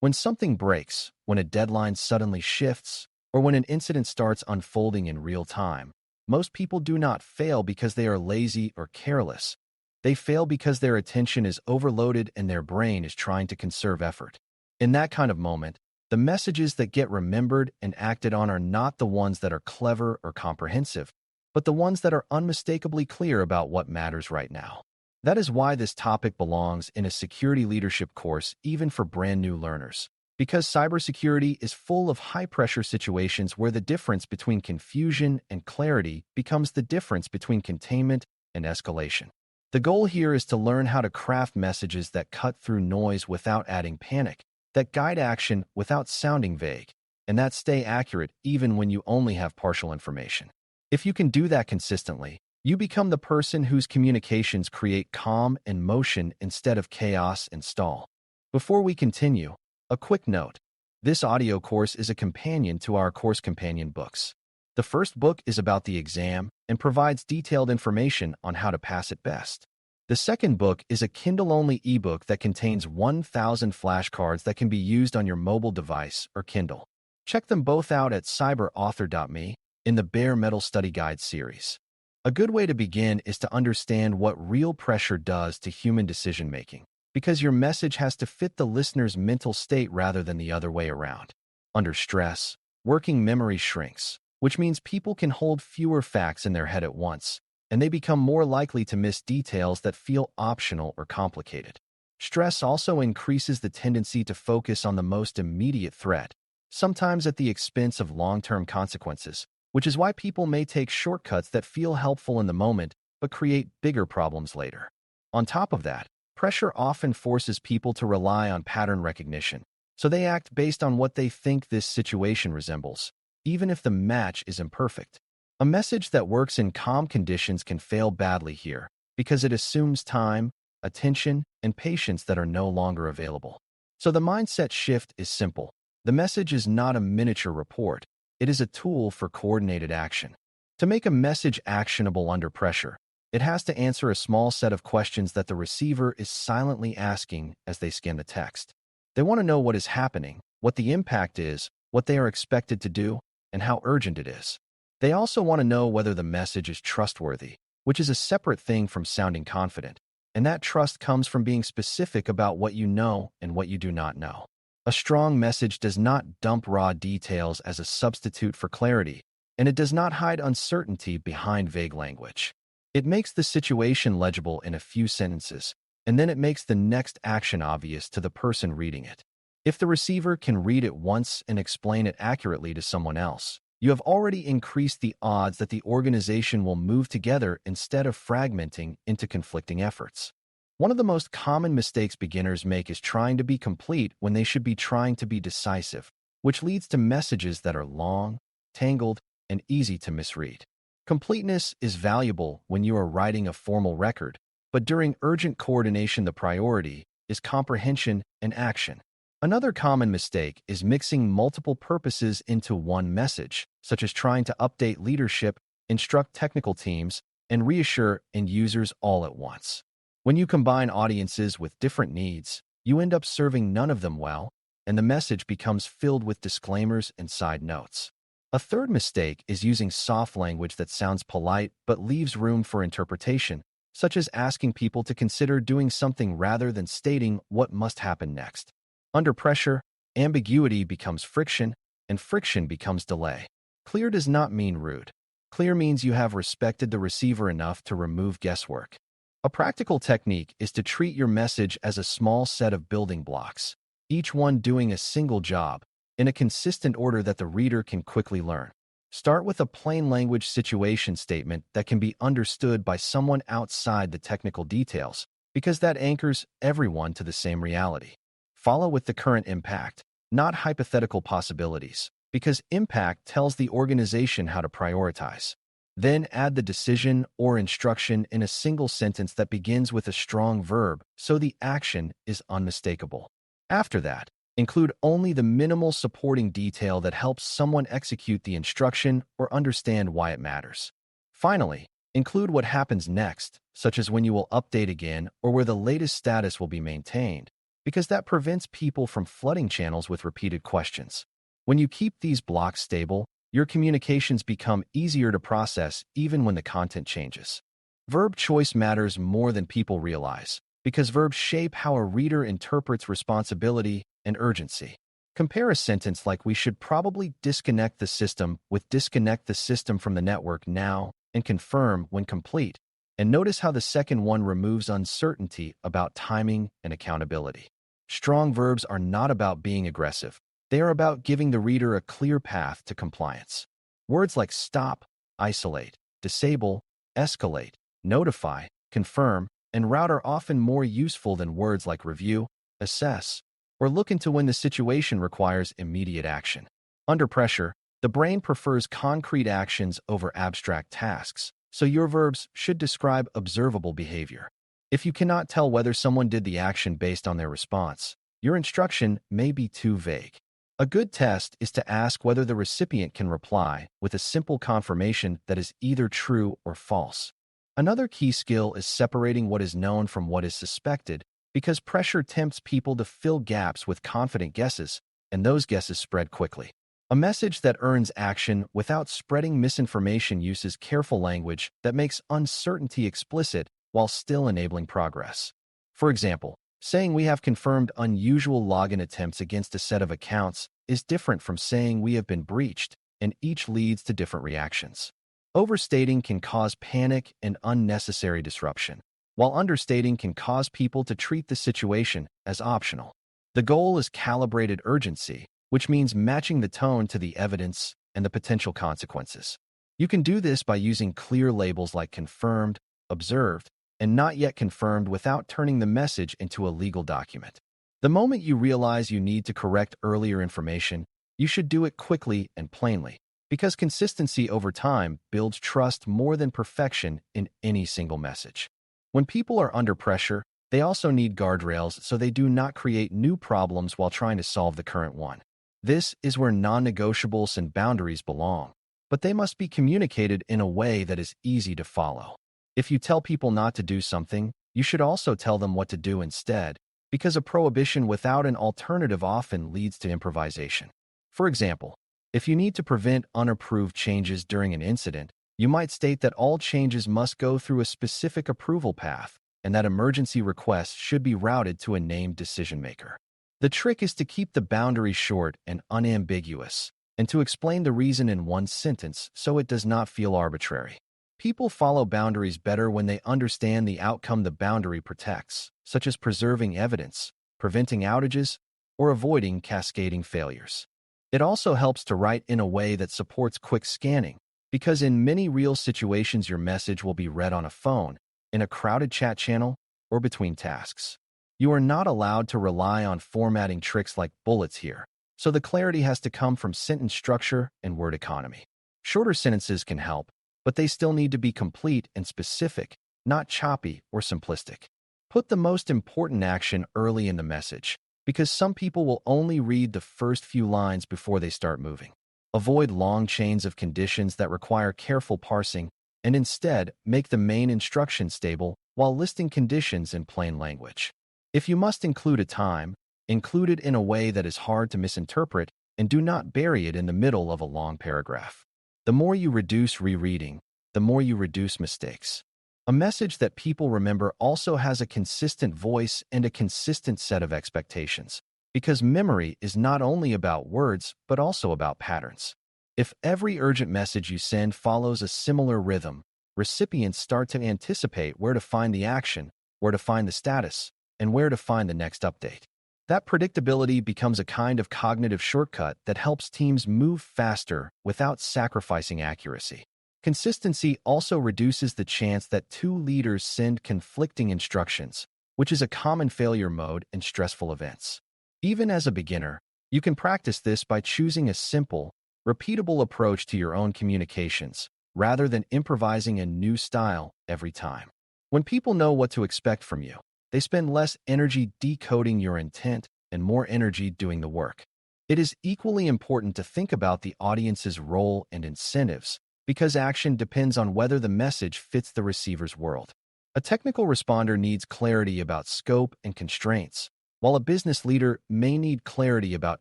When something breaks, when a deadline suddenly shifts, or when an incident starts unfolding in real time, most people do not fail because they are lazy or careless. They fail because their attention is overloaded and their brain is trying to conserve effort. In that kind of moment, the messages that get remembered and acted on are not the ones that are clever or comprehensive, but the ones that are unmistakably clear about what matters right now. That is why this topic belongs in a security leadership course, even for brand new learners. Because cybersecurity is full of high-pressure situations where the difference between confusion and clarity becomes the difference between containment and escalation. The goal here is to learn how to craft messages that cut through noise without adding panic, that guide action without sounding vague, and that stay accurate even when you only have partial information. If you can do that consistently, you become the person whose communications create calm and motion instead of chaos and stall. Before we continue, a quick note. This audio course is a companion to our course companion books. The first book is about the exam and provides detailed information on how to pass it best. The second book is a Kindle-only ebook that contains 1,000 flashcards that can be used on your mobile device or Kindle. Check them both out at cyber.author.me in the Bare Metal Study Guide series. A good way to begin is to understand what real pressure does to human decision-making, because your message has to fit the listener's mental state rather than the other way around. Under stress, working memory shrinks, which means people can hold fewer facts in their head at once, and they become more likely to miss details that feel optional or complicated. Stress also increases the tendency to focus on the most immediate threat, sometimes at the expense of long-term consequences, which is why people may take shortcuts that feel helpful in the moment but create bigger problems later. On top of that, pressure often forces people to rely on pattern recognition, so they act based on what they think this situation resembles, even if the match is imperfect. A message that works in calm conditions can fail badly here because it assumes time, attention, and patience that are no longer available. So the mindset shift is simple. The message is not a miniature report. It is a tool for coordinated action. To make a message actionable under pressure, it has to answer a small set of questions that the receiver is silently asking as they scan the text. They want to know what is happening, what the impact is, what they are expected to do, and how urgent it is. They also want to know whether the message is trustworthy, which is a separate thing from sounding confident, and that trust comes from being specific about what you know and what you do not know. A strong message does not dump raw details as a substitute for clarity, and it does not hide uncertainty behind vague language. It makes the situation legible in a few sentences, and then it makes the next action obvious to the person reading it. If the receiver can read it once and explain it accurately to someone else, you have already increased the odds that the organization will move together instead of fragmenting into conflicting efforts. One of the most common mistakes beginners make is trying to be complete when they should be trying to be decisive, which leads to messages that are long, tangled, and easy to misread. Completeness is valuable when you are writing a formal record, but during urgent coordination, the priority is comprehension and action. Another common mistake is mixing multiple purposes into one message, such as trying to update leadership, instruct technical teams, and reassure end users all at once. When you combine audiences with different needs, you end up serving none of them well, and the message becomes filled with disclaimers and side notes. A third mistake is using soft language that sounds polite but leaves room for interpretation, such as asking people to consider doing something rather than stating what must happen next. Under pressure, ambiguity becomes friction, and friction becomes delay. Clear does not mean rude. Clear means you have respected the receiver enough to remove guesswork. A practical technique is to treat your message as a small set of building blocks, each one doing a single job, in a consistent order that the reader can quickly learn. Start with a plain language situation statement that can be understood by someone outside the technical details, because that anchors everyone to the same reality. Follow with the current impact, not hypothetical possibilities, because impact tells the organization how to prioritize. Then add the decision or instruction in a single sentence that begins with a strong verb, so the action is unmistakable. After that, include only the minimal supporting detail that helps someone execute the instruction or understand why it matters. Finally, include what happens next, such as when you will update again or where the latest status will be maintained, because that prevents people from flooding channels with repeated questions. When you keep these blocks stable, your communications become easier to process even when the content changes. Verb choice matters more than people realize, because verbs shape how a reader interprets responsibility and urgency. Compare a sentence like "we should probably disconnect the system" with "disconnect the system from the network now" and "confirm when complete." And notice how the second one removes uncertainty about timing and accountability. Strong verbs are not about being aggressive. They are about giving the reader a clear path to compliance. Words like stop, isolate, disable, escalate, notify, confirm, and route are often more useful than words like review, assess, or look into when the situation requires immediate action. Under pressure, the brain prefers concrete actions over abstract tasks, so your verbs should describe observable behavior. If you cannot tell whether someone did the action based on their response, your instruction may be too vague. A good test is to ask whether the recipient can reply with a simple confirmation that is either true or false. Another key skill is separating what is known from what is suspected, because pressure tempts people to fill gaps with confident guesses, and those guesses spread quickly. A message that earns action without spreading misinformation uses careful language that makes uncertainty explicit while still enabling progress. For example, saying "we have confirmed unusual login attempts against a set of accounts" is different from saying "we have been breached," and each leads to different reactions. Overstating can cause panic and unnecessary disruption, while understating can cause people to treat the situation as optional. The goal is calibrated urgency, which means matching the tone to the evidence and the potential consequences. You can do this by using clear labels like "confirmed," "observed," and "not yet confirmed" without turning the message into a legal document. The moment you realize you need to correct earlier information, you should do it quickly and plainly, because consistency over time builds trust more than perfection in any single message. When people are under pressure, they also need guardrails so they do not create new problems while trying to solve the current one. This is where non-negotiables and boundaries belong, but they must be communicated in a way that is easy to follow. If you tell people not to do something, you should also tell them what to do instead, because a prohibition without an alternative often leads to improvisation. For example, if you need to prevent unapproved changes during an incident, you might state that all changes must go through a specific approval path, and that emergency requests should be routed to a named decision-maker. The trick is to keep the boundary short and unambiguous, and to explain the reason in one sentence so it does not feel arbitrary. People follow boundaries better when they understand the outcome the boundary protects, such as preserving evidence, preventing outages, or avoiding cascading failures. It also helps to write in a way that supports quick scanning, because in many real situations your message will be read on a phone, in a crowded chat channel, or between tasks. You are not allowed to rely on formatting tricks like bullets here, so the clarity has to come from sentence structure and word economy. Shorter sentences can help, but they still need to be complete and specific, not choppy or simplistic. Put the most important action early in the message, because some people will only read the first few lines before they start moving. Avoid long chains of conditions that require careful parsing, and instead make the main instruction stable while listing conditions in plain language. If you must include a time, include it in a way that is hard to misinterpret, and do not bury it in the middle of a long paragraph. The more you reduce rereading, the more you reduce mistakes. A message that people remember also has a consistent voice and a consistent set of expectations, because memory is not only about words but also about patterns. If every urgent message you send follows a similar rhythm, recipients start to anticipate where to find the action, where to find the status, and where to find the next update. That predictability becomes a kind of cognitive shortcut that helps teams move faster without sacrificing accuracy. Consistency also reduces the chance that two leaders send conflicting instructions, which is a common failure mode in stressful events. Even as a beginner, you can practice this by choosing a simple, repeatable approach to your own communications, rather than improvising a new style every time. When people know what to expect from you, they spend less energy decoding your intent and more energy doing the work. It is equally important to think about the audience's role and incentives, because action depends on whether the message fits the receiver's world. A technical responder needs clarity about scope and constraints, while a business leader may need clarity about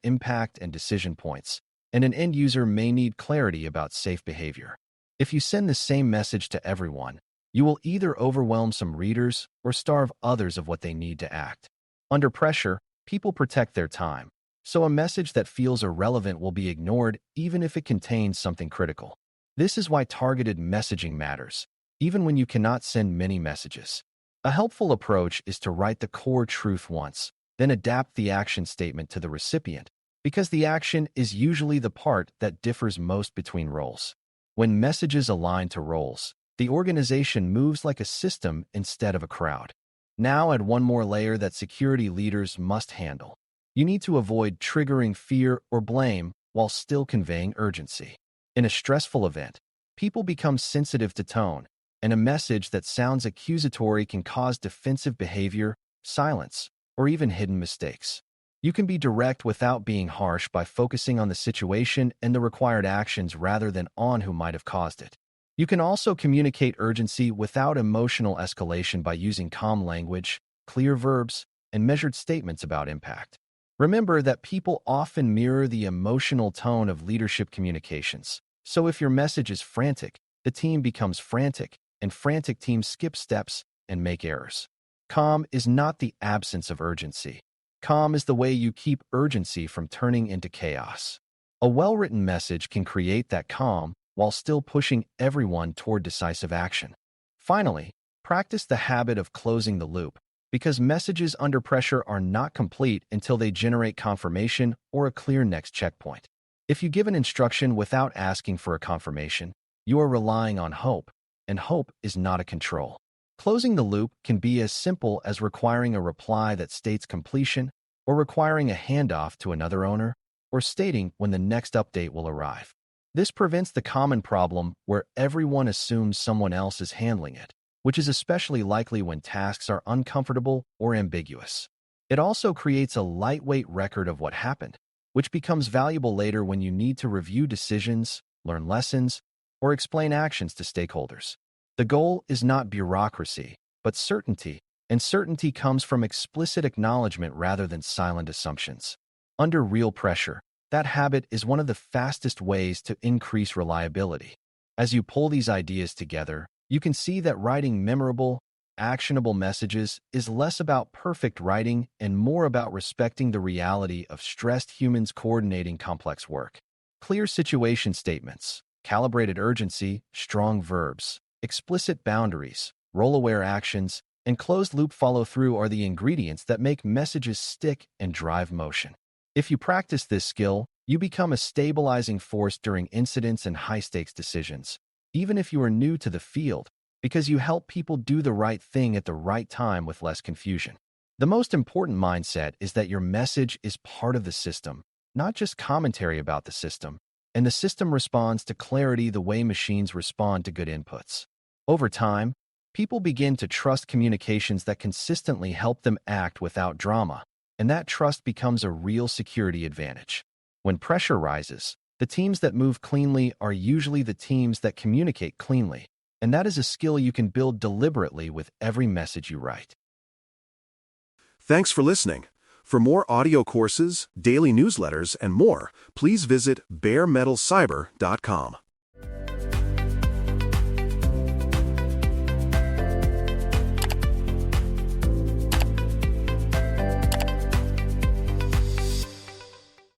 impact and decision points, and an end user may need clarity about safe behavior. If you send the same message to everyone, you will either overwhelm some readers or starve others of what they need to act. Under pressure, people protect their time, so a message that feels irrelevant will be ignored even if it contains something critical. This is why targeted messaging matters, even when you cannot send many messages. A helpful approach is to write the core truth once, then adapt the action statement to the recipient, because the action is usually the part that differs most between roles. When messages align to roles, the organization moves like a system instead of a crowd. Now add one more layer that security leaders must handle. You need to avoid triggering fear or blame while still conveying urgency. In a stressful event, people become sensitive to tone, and a message that sounds accusatory can cause defensive behavior, silence, or even hidden mistakes. You can be direct without being harsh by focusing on the situation and the required actions rather than on who might have caused it. You can also communicate urgency without emotional escalation by using calm language, clear verbs, and measured statements about impact. Remember that people often mirror the emotional tone of leadership communications. So if your message is frantic, the team becomes frantic, and frantic teams skip steps and make errors. Calm is not the absence of urgency. Calm is the way you keep urgency from turning into chaos. A well-written message can create that calm while still pushing everyone toward decisive action. Finally, practice the habit of closing the loop, because messages under pressure are not complete until they generate confirmation or a clear next checkpoint. If you give an instruction without asking for a confirmation, you are relying on hope, and hope is not a control. Closing the loop can be as simple as requiring a reply that states completion, or requiring a handoff to another owner, or stating when the next update will arrive. This prevents the common problem where everyone assumes someone else is handling it, which is especially likely when tasks are uncomfortable or ambiguous. It also creates a lightweight record of what happened, which becomes valuable later when you need to review decisions, learn lessons, or explain actions to stakeholders. The goal is not bureaucracy, but certainty, and certainty comes from explicit acknowledgement rather than silent assumptions. Under real pressure, that habit is one of the fastest ways to increase reliability. As you pull these ideas together, you can see that writing memorable, actionable messages is less about perfect writing and more about respecting the reality of stressed humans coordinating complex work. Clear situation statements, calibrated urgency, strong verbs, explicit boundaries, role-aware actions, and closed-loop follow-through are the ingredients that make messages stick and drive motion. If you practice this skill, you become a stabilizing force during incidents and high-stakes decisions, even if you are new to the field, because you help people do the right thing at the right time with less confusion. The most important mindset is that your message is part of the system, not just commentary about the system, and the system responds to clarity the way machines respond to good inputs. Over time, people begin to trust communications that consistently help them act without drama, and that trust becomes a real security advantage. When pressure rises, the teams that move cleanly are usually the teams that communicate cleanly, and that is a skill you can build deliberately with every message you write. Thanks for listening. For more audio courses, daily newsletters, and more, please visit baremetalcyber.com.